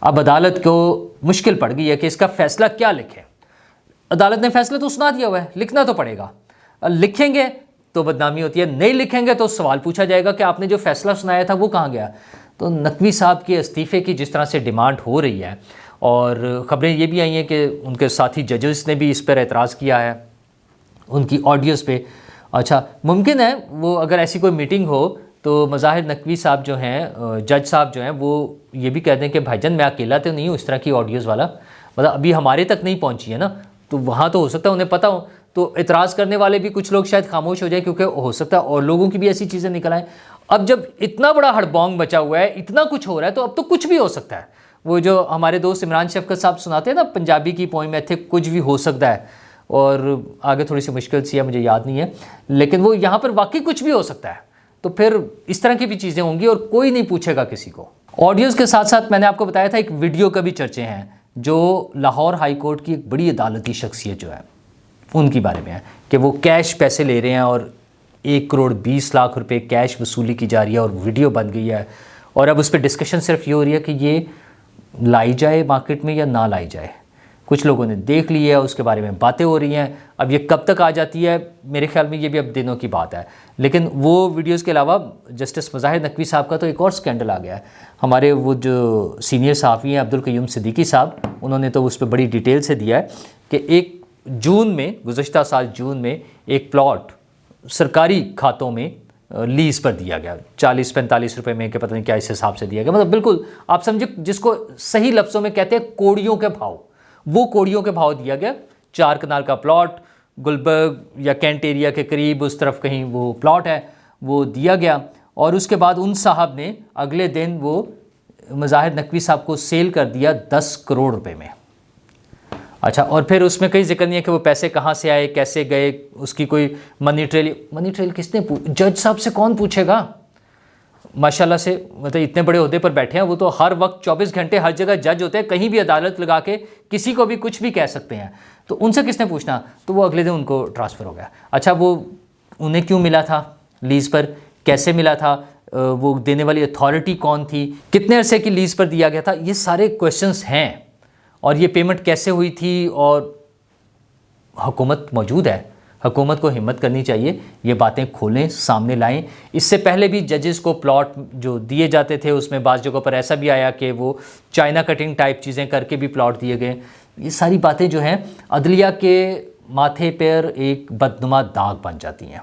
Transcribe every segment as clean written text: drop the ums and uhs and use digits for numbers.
اب عدالت کو مشکل پڑ گئی ہے کہ اس کا فیصلہ کیا لکھیں. عدالت نے فیصلہ تو سنا دیا ہوا ہے, لکھنا تو پڑے گا. لکھیں گے تو بدنامی ہوتی ہے, نہیں لکھیں گے تو سوال پوچھا جائے گا کہ آپ نے جو فیصلہ سنایا تھا وہ کہاں گیا. تو نقوی صاحب کے استعفے کی جس طرح سے ڈیمانڈ ہو رہی ہے, اور خبریں یہ بھی آئی ہیں کہ ان کے ساتھی ججز نے بھی اس پر اعتراض کیا ہے ان کی آڈیوز پہ. اچھا, ممکن ہے وہ اگر ایسی کوئی میٹنگ ہو تو مظاہر نقوی صاحب جو ہیں, جج صاحب جو ہیں, وہ یہ بھی کہہ دیں کہ بھائی جان میں اکیلا تو نہیں ہوں اس طرح کی آڈیوز والا, مطلب ابھی ہمارے تک نہیں پہنچی ہے نا, تو وہاں تو ہو سکتا ہے انہیں پتہ ہو. تو اعتراض کرنے والے بھی کچھ لوگ شاید خاموش ہو جائیں, کیونکہ ہو سکتا ہے اور لوگوں کی بھی ایسی چیزیں نکل آئیں. اب جب اتنا بڑا ہڑبونگ بچا ہوا ہے, اتنا کچھ ہو رہا ہے, تو اب تو کچھ بھی ہو سکتا ہے. وہ جو ہمارے دوست عمران شفقت صاحب سناتے ہیں نا پنجابی کی پوئم میں تھے, کچھ بھی ہو سکتا ہے, اور آگے تھوڑی سی مشکل سی ہے مجھے یاد نہیں ہے, لیکن وہ یہاں پر واقعی کچھ بھی ہو سکتا ہے. تو پھر اس طرح کی بھی چیزیں ہوں گی اور کوئی نہیں پوچھے گا کسی کو. آڈیوز کے ساتھ ساتھ میں نے آپ کو بتایا تھا ایک ویڈیو کا بھی چرچے ہیں جو لاہور ہائی کورٹ کی ایک بڑی عدالتی شخصیت جو ہے ان کی بارے میں ہے کہ وہ کیش پیسے لے رہے ہیں اور 1,20,00,000 روپے کیش وصولی کی جا رہی ہے, اور ویڈیو بن گئی ہے. اور اب اس پہ ڈسکشن صرف یہ ہو رہی ہے کہ یہ لائی جائے مارکیٹ میں یا نہ لائی جائے. کچھ لوگوں نے دیکھ لی ہے, اس کے بارے میں باتیں ہو رہی ہیں. اب یہ کب تک آ جاتی ہے, میرے خیال میں یہ بھی اب دنوں کی بات ہے. لیکن وہ ویڈیوز کے علاوہ جسٹس مظاہر نقوی صاحب کا تو ایک اور سکینڈل آ گیا ہے. ہمارے وہ جو سینئر صحافی ہیں عبدالقیوم صدیقی صاحب, انہوں نے تو اس پہ بڑی ڈیٹیل سے دیا ہے کہ ایک جون میں, گزشتہ سال جون میں ایک پلاٹ سرکاری کھاتوں میں لیز پر دیا گیا 40-45 روپے میں, کہ پتہ نہیں کیا اس حساب سے دیا گیا. مطلب بالکل آپ سمجھے جس کو صحیح لفظوں میں کہتے ہیں کوڑیوں کے بھاؤ, وہ کوڑیوں کے بھاؤ دیا گیا. 4 کنال کا پلاٹ گلبرگ یا کینٹ ایریا کے قریب اس طرف کہیں وہ پلاٹ ہے, وہ دیا گیا. اور اس کے بعد ان صاحب نے اگلے دن وہ مظاہر نقوی صاحب کو سیل کر دیا 10 کروڑ روپے میں. اچھا, اور پھر اس میں کوئی ذکر نہیں ہے کہ وہ پیسے کہاں سے آئے, کیسے گئے, اس کی کوئی منی ٹریل کس نے جج صاحب سے کون پوچھے گا. ماشاءاللہ سے مطلب اتنے بڑے عہدے پر بیٹھے ہیں, وہ تو ہر وقت 24 گھنٹے ہر جگہ جج ہوتے ہیں, کہیں بھی عدالت لگا کے کسی کو بھی کچھ بھی کہہ سکتے ہیں. تو ان سے کس نے پوچھنا, تو وہ اگلے دن ان کو ٹرانسفر ہو گیا. اچھا, وہ انہیں کیوں ملا تھا لیز پر, کیسے ملا تھا, وہ دینے والی اتھارٹی کون تھی, کتنے عرصے کی لیز پر دیا گیا تھا, یہ سارے کویشچنس ہیں. اور یہ پیمنٹ کیسے ہوئی تھی, اور حکومت موجود ہے, حکومت کو ہمت کرنی چاہیے, یہ باتیں کھولیں, سامنے لائیں. اس سے پہلے بھی ججز کو پلاٹ جو دیے جاتے تھے اس میں بعض جگہوں پر ایسا بھی آیا کہ وہ چائنا کٹنگ ٹائپ چیزیں کر کے بھی پلاٹ دیے گئے. یہ ساری باتیں جو ہیں عدلیہ کے ماتھے پر ایک بدنما داغ بن جاتی ہیں.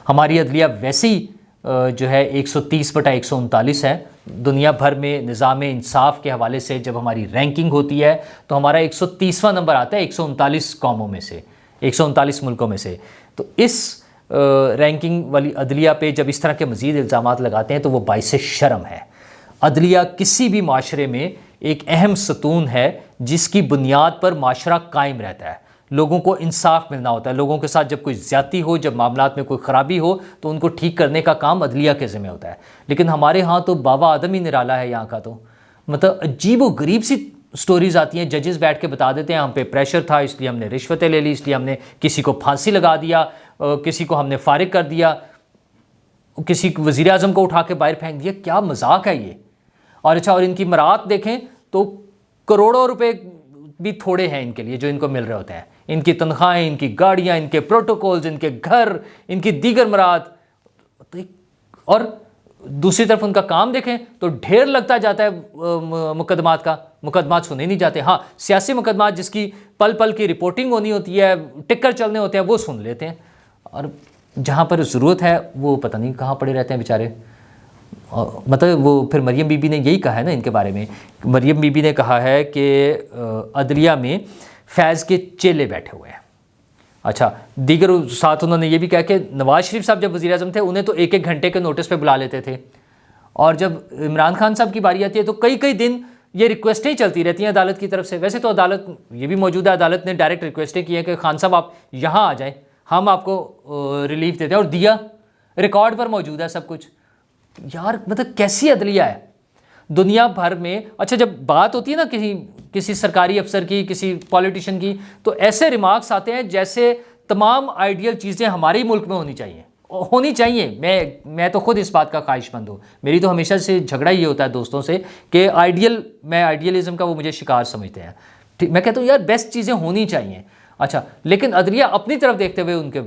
ہماری عدلیہ ویسے ہی جو ہے 130/139 ہے. دنیا بھر میں نظام انصاف کے حوالے سے جب ہماری رینکنگ ہوتی ہے تو ہمارا 130واں نمبر آتا ہے 139 قوموں میں سے, 139 ملکوں میں سے. تو اس رینکنگ والی عدلیہ پہ جب اس طرح کے مزید الزامات لگاتے ہیں تو وہ باعث شرم ہے. عدلیہ کسی بھی معاشرے میں ایک اہم ستون ہے جس کی بنیاد پر معاشرہ قائم رہتا ہے. لوگوں کو انصاف ملنا ہوتا ہے. لوگوں کے ساتھ جب کوئی زیادتی ہو, جب معاملات میں کوئی خرابی ہو, تو ان کو ٹھیک کرنے کا کام عدلیہ کے ذمہ ہوتا ہے. لیکن ہمارے ہاں تو بابا آدم ہی نرالا ہے یہاں کا. تو مطلب عجیب و غریب سی سٹوریز آتی ہیں. ججز بیٹھ کے بتا دیتے ہیں ہم پہ پریشر تھا اس لیے ہم نے رشوتیں لے لی, اس لیے ہم نے کسی کو پھانسی لگا دیا, کسی کو ہم نے فارغ کر دیا, کسی وزیر اعظم کو اٹھا کے باہر پھینک دیا. کیا مذاق ہے یہ. اور اچھا, اور ان کی مرات دیکھیں تو کروڑوں روپے بھی تھوڑے ہیں ان کے لیے جو ان کو مل رہے ہوتے ہیں. ان کی تنخواہیں, ان کی گاڑیاں, ان کے پروٹوکولز, ان کے گھر, ان کی دیگر مراد. اور دوسری طرف ان کا کام دیکھیں تو ڈھیر لگتا جاتا ہے مقدمات کا. مقدمات سنے نہیں جاتے. ہاں, سیاسی مقدمات جس کی پل پل کی رپورٹنگ ہونی ہوتی ہے, ٹکر چلنے ہوتے ہیں, وہ سن لیتے ہیں. اور جہاں پر ضرورت ہے وہ پتہ نہیں کہاں پڑے رہتے ہیں بیچارے. مطلب وہ پھر مریم بی بی نے یہی کہا ہے نا ان کے بارے میں. مریم بی بی نے کہا ہے کہ عدلیہ میں فیض کے چیلے بیٹھے ہوئے ہیں. اچھا, دیگر ساتھ انہوں نے یہ بھی کہا کہ نواز شریف صاحب جب وزیر اعظم تھے انہیں تو 1-1 گھنٹے کے نوٹس پہ بلا لیتے تھے, اور جب عمران خان صاحب کی باری آتی ہے تو کئی دن یہ ریکویسٹیں چلتی رہتی ہیں عدالت کی طرف سے. ویسے تو عدالت یہ بھی موجود ہے, عدالت نے ڈائریکٹ ریکویسٹیں کی ہیں کہ خان صاحب آپ یہاں آ جائیں, ہم آپ کو ریلیف دیتے ہیں, اور دیا, ریکارڈ پر موجود ہے سب کچھ. یار مطلب کیسی عدلیہ ہے دنیا بھر میں. اچھا, جب بات ہوتی ہے نا کسی سرکاری افسر کی, کسی پولیٹیشین کی, تو ایسے ریمارکس آتے ہیں جیسے تمام آئیڈیل چیزیں ہمارے ملک میں ہونی چاہیے, ہونی چاہیے. میں تو خود اس بات کا خواہش مند ہوں. میری تو ہمیشہ سے جھگڑا یہ ہوتا ہے دوستوں سے کہ میں آئیڈیلزم کا وہ مجھے شکار سمجھتے ہیں. میں کہتا ہوں یار بیسٹ چیزیں ہونی چاہیے. اچھا لیکن عدلیہ اپنی طرف دیکھتے ہوئے ان کے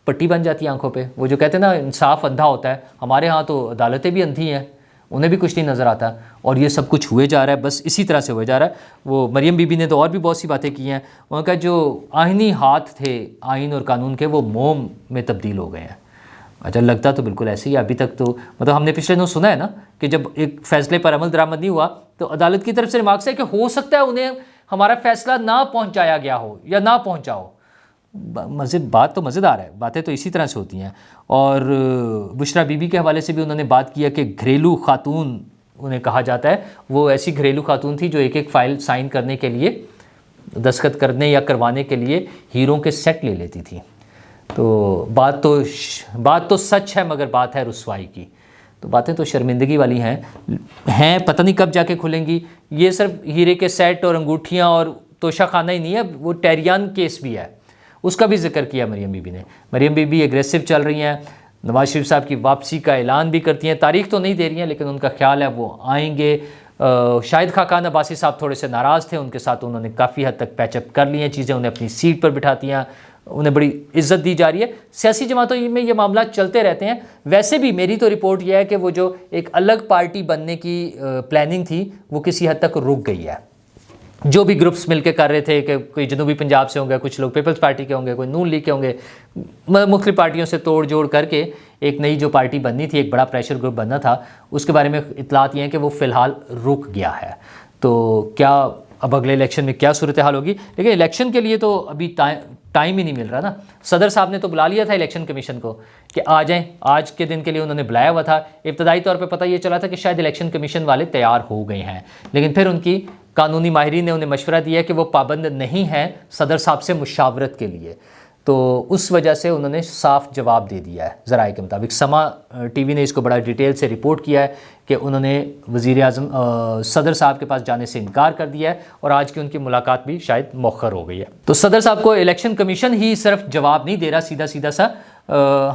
پٹی بن جاتی ہے آنکھوں پہ. وہ جو کہتے ہیں نا انصاف اندھا ہوتا ہے, ہمارے ہاں تو عدالتیں بھی اندھی ہیں, انہیں بھی کچھ نہیں نظر آتا, اور یہ سب کچھ ہوئے جا رہا ہے, بس اسی طرح سے ہوئے جا رہا ہے. وہ مریم بی بی نے تو اور بھی بہت سی باتیں کی ہیں. ان کا جو آئینی ہاتھ تھے آئین اور قانون کے, وہ موم میں تبدیل ہو گئے ہیں. اچھا لگتا تو بالکل ایسے ہی. ابھی تک تو مطلب ہم نے پچھلے دنوں سنا ہے نا کہ جب ایک فیصلے پر عمل درآمد نہیں ہوا تو عدالت کی طرف سے ریمارکس ہے کہ ہو سکتا ہے انہیں ہمارا فیصلہ نہ پہنچایا گیا ہو یا نہ پہنچا ہو. بات تو مزیدار ہے, باتیں تو اسی طرح سے ہوتی ہیں. اور بشرا بی بی کے حوالے سے بھی انہوں نے بات کیا کہ گھریلو خاتون انہیں کہا جاتا ہے, وہ ایسی گھریلو خاتون تھی جو ایک ایک فائل سائن کرنے کے لیے, دستخط کرنے یا کروانے کے لیے ہیروں کے سیٹ لے لیتی تھی. تو بات تو سچ ہے مگر بات ہے رسوائی کی. تو باتیں تو شرمندگی والی ہیں, پتہ نہیں کب جا کے کھلیں گی. یہ صرف ہیرے کے سیٹ اور انگوٹھیاں اور توشہ خانہ ہی نہیں ہے, وہ ٹیریان کیس بھی ہے, اس کا بھی ذکر کیا مریم بی بی نے. مریم بی بی ایگریسو چل رہی ہیں, نواز شریف صاحب کی واپسی کا اعلان بھی کرتی ہیں. تاریخ تو نہیں دے رہی ہیں لیکن ان کا خیال ہے وہ آئیں گے. شاہد خاقان عباسی صاحب تھوڑے سے ناراض تھے, ان کے ساتھ انہوں نے کافی حد تک پیچ اپ کر لی ہیں چیزیں, انہیں اپنی سیٹ پر بٹھاتی ہیں, انہیں بڑی عزت دی جا رہی ہے. سیاسی جماعتوں میں یہ معاملات چلتے رہتے ہیں. ویسے بھی میری تو رپورٹ یہ ہے کہ وہ جو ایک الگ پارٹی بننے کی پلاننگ تھی وہ کسی حد تک رک گئی ہے. جو بھی گروپس مل کے کر رہے تھے کہ کوئی جنوبی پنجاب سے ہوں گے, کچھ لوگ پیپلز پارٹی کے ہوں گے, کوئی نون لیگ کے ہوں گے, مختلف پارٹیوں سے توڑ جوڑ کر کے ایک نئی جو پارٹی بننی تھی, ایک بڑا پریشر گروپ بننا تھا, اس کے بارے میں اطلاعات یہ ہیں کہ وہ فی الحال رک گیا ہے. تو کیا اب اگلے الیکشن میں کیا صورتحال ہوگی؟ لیکن الیکشن کے لیے تو ابھی ٹائم ہی نہیں مل رہا نا. صدر صاحب نے تو بلا لیا تھا الیکشن کمیشن کو کہ آ جائیں, آج کے دن کے لیے انہوں نے بلایا ہوا تھا. ابتدائی طور پہ پتہ یہ چلا تھا کہ شاید الیکشن کمیشن والے تیار ہو گئے ہیں, لیکن پھر ان کی قانونی ماہرین نے انہیں مشورہ دیا کہ وہ پابند نہیں ہیں صدر صاحب سے مشاورت کے لیے. تو اس وجہ سے انہوں نے صاف جواب دے دیا ہے ذرائع کے مطابق. سما ٹی وی نے اس کو بڑا ڈیٹیل سے رپورٹ کیا ہے کہ انہوں نے وزیر اعظم صدر صاحب کے پاس جانے سے انکار کر دیا ہے, اور آج کی ان کی ملاقات بھی شاید مؤخر ہو گئی ہے. تو صدر صاحب کو الیکشن کمیشن ہی صرف جواب نہیں دے رہا سیدھا سا,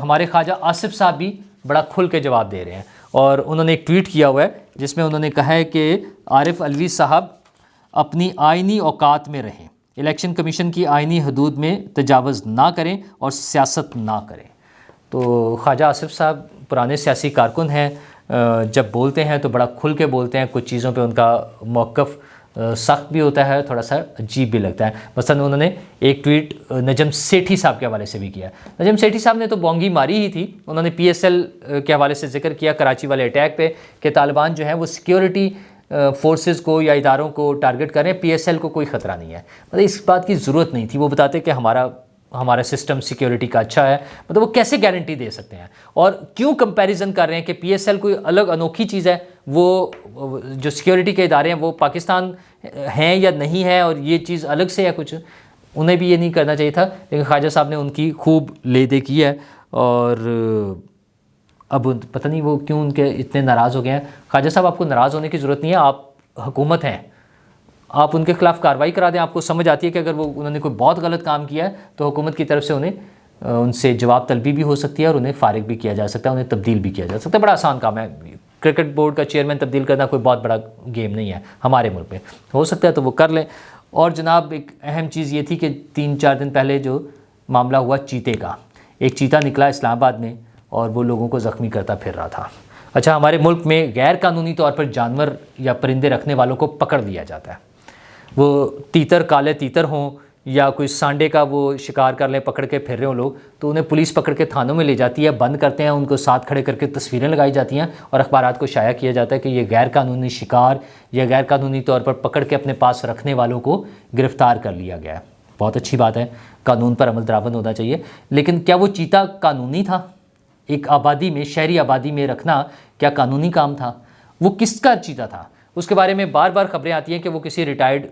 ہمارے خواجہ آصف صاحب بھی بڑا کھل کے جواب دے رہے ہیں. اور انہوں نے ایک ٹویٹ کیا ہوا ہے جس میں انہوں نے کہا ہے کہ عارف علوی صاحب اپنی آئینی اوقات میں رہیں, الیکشن کمیشن کی آئینی حدود میں تجاوز نہ کریں اور سیاست نہ کریں. تو خواجہ آصف صاحب پرانے سیاسی کارکن ہیں, جب بولتے ہیں تو بڑا کھل کے بولتے ہیں. کچھ چیزوں پہ ان کا موقف سخت بھی ہوتا ہے, تھوڑا سا عجیب بھی لگتا ہے. مثلا انہوں نے ایک ٹویٹ نجم سیٹھی صاحب کے حوالے سے بھی کیا. نجم سیٹھی صاحب نے تو بونگی ماری ہی تھی. انہوں نے پی ایس ایل کے حوالے سے ذکر کیا کراچی والے اٹیک پہ کہ طالبان جو ہیں وہ سیکیورٹی فورسز کو یا اداروں کو ٹارگٹ کریں, پی ایس ایل کو کوئی خطرہ نہیں ہے. مطلب اس بات کی ضرورت نہیں تھی. وہ بتاتے کہ ہمارا سسٹم سیکیورٹی کا اچھا ہے. مطلب وہ کیسے گارنٹی دے سکتے ہیں, اور کیوں کمپیریزن کر رہے ہیں کہ پی ایس ایل کوئی الگ انوکھی چیز ہے, وہ جو سیکیورٹی کے ادارے ہیں وہ پاکستان ہیں یا نہیں ہے, اور یہ چیز الگ سے ہے کچھ. انہیں بھی یہ نہیں کرنا چاہیے تھا, لیکن خواجہ صاحب نے ان کی خوب لے دے کی ہے. اور اب پتہ نہیں وہ کیوں ان کے اتنے ناراض ہو گئے ہیں. خواجہ صاحب آپ کو ناراض ہونے کی ضرورت نہیں ہے, آپ حکومت ہیں, آپ ان کے خلاف کارروائی کرا دیں. آپ کو سمجھ آتی ہے کہ اگر انہوں نے کوئی بہت غلط کام کیا ہے تو حکومت کی طرف سے ان سے جواب طلبی بھی ہو سکتی ہے, اور انہیں فارغ بھی کیا جا سکتا ہے, انہیں تبدیل بھی کیا جا سکتا ہے. بڑا آسان کام ہے. کرکٹ بورڈ کا چیئرمین تبدیل کرنا کوئی بہت بڑا گیم نہیں ہے ہمارے ملک میں. ہو سکتا ہے تو وہ کر لیں. اور جناب ایک اہم چیز یہ تھی کہ 3-4 دن پہلے جو معاملہ ہوا چیتے کا, ایک چیتا نکلا اسلام آباد میں اور وہ لوگوں کو زخمی کرتا پھر رہا تھا. اچھا, ہمارے ملک میں غیر قانونی طور پر جانور یا پرندے رکھنے والوں کو پکڑ لیا جاتا ہے. وہ تیتر, کالے تیتر ہوں یا کوئی سانڈے کا وہ شکار کر لیں, پکڑ کے پھر رہے ہوں لوگ, تو انہیں پولیس پکڑ کے تھانوں میں لے جاتی ہے, بند کرتے ہیں, ان کو ساتھ کھڑے کر کے تصویریں لگائی جاتی ہیں, اور اخبارات کو شائع کیا جاتا ہے کہ یہ غیر قانونی شکار یا غیر قانونی طور پر پکڑ کے اپنے پاس رکھنے والوں کو گرفتار کر لیا گیا ہے. بہت اچھی بات ہے, قانون پر عمل درآمد ہونا چاہیے. لیکن کیا وہ چیتا قانونی تھا؟ ایک آبادی میں, شہری آبادی میں رکھنا کیا قانونی کام تھا؟ وہ کس کا چیتا تھا؟ اس کے بارے میں بار بار خبریں آتی ہیں کہ وہ کسی ریٹائرڈ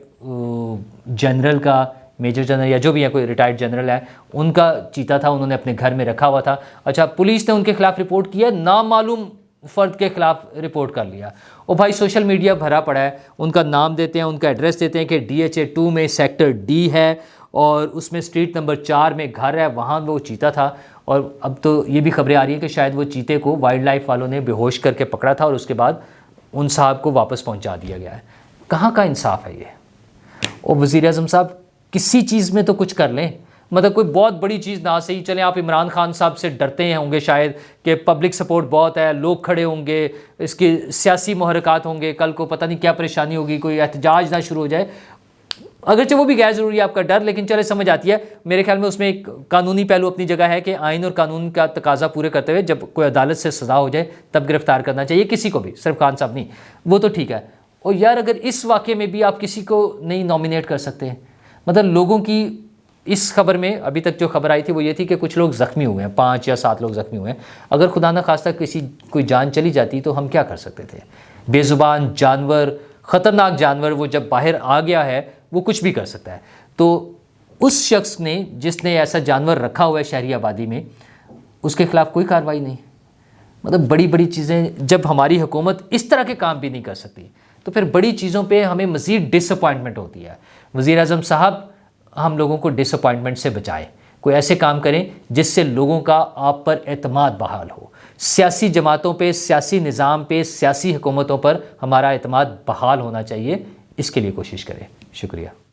جنرل کا, میجر جنرل یا جو بھی ہے, کوئی ریٹائرڈ جنرل ہے, ان کا چیتا تھا, انہوں نے اپنے گھر میں رکھا ہوا تھا. اچھا, پولیس نے ان کے خلاف رپورٹ کیا, نامعلوم فرد کے خلاف رپورٹ کر لیا. اور بھائی سوشل میڈیا بھرا پڑا ہے, ان کا نام دیتے ہیں, ان کا ایڈریس دیتے ہیں کہ DHA 2 میں سیکٹر D ہے, اور اس میں اسٹریٹ نمبر 4 میں گھر ہے، وہاں وہ چیتا تھا، اور اب تو یہ بھی خبریں آ رہی ہیں کہ شاید وہ چیتے کو وائلڈ لائف والوں نے بے ہوش کر کے پکڑا تھا اور اس کے بعد ان صاحب کو واپس پہنچا دیا گیا ہے۔ کہاں کا انصاف ہے یہ؟ اور وزیر اعظم صاحب کسی چیز میں تو کچھ کر لیں، مطلب کوئی بہت بڑی چیز نہ صحیح چلیں، آپ عمران خان صاحب سے ڈرتے ہیں ہوں گے شاید کہ پبلک سپورٹ بہت ہے، لوگ کھڑے ہوں گے، اس کی سیاسی محرکات ہوں گے، کل کو پتہ نہیں کیا پریشانی ہوگی، کوئی احتجاج نہ شروع ہو جائے، اگرچہ وہ بھی غیر ضروری ہے آپ کا ڈر، لیکن چلے سمجھ آتی ہے۔ میرے خیال میں اس میں ایک قانونی پہلو اپنی جگہ ہے کہ آئین اور قانون کا تقاضا پورے کرتے ہوئے جب کوئی عدالت سے سزا ہو جائے تب گرفتار کرنا چاہیے کسی کو بھی، صرف خان صاحب نہیں، وہ تو ٹھیک ہے۔ اور یار اگر اس واقعے میں بھی آپ کسی کو نہیں نامینیٹ کر سکتے، مطلب لوگوں کی اس خبر میں ابھی تک جو خبر آئی تھی وہ یہ تھی کہ کچھ لوگ زخمی ہوئے ہیں، 5 یا 7 لوگ زخمی ہوئے ہیں، اگر خدا نہ خواستہ کوئی جان چلی جاتی تو ہم کیا کر سکتے تھے؟ بے زبان جانور، خطرناک جانور، وہ جب باہر آ گیا ہے وہ کچھ بھی کر سکتا ہے۔ تو اس شخص نے جس نے ایسا جانور رکھا ہوا ہے شہری آبادی میں، اس کے خلاف کوئی کارروائی نہیں۔ مطلب بڑی بڑی چیزیں جب ہماری حکومت اس طرح کے کام بھی نہیں کر سکتی تو پھر بڑی چیزوں پہ ہمیں مزید ڈس اپوائنٹمنٹ ہوتی ہے۔ وزیر اعظم صاحب ہم لوگوں کو ڈس اپوائنٹمنٹ سے بچائیں، کوئی ایسے کام کریں جس سے لوگوں کا آپ پر اعتماد بحال ہو۔ سیاسی جماعتوں پہ، سیاسی نظام پہ، سیاسی حکومتوں پر ہمارا اعتماد بحال ہونا چاہیے، اس کے لیے کوشش کریں۔ شکریہ۔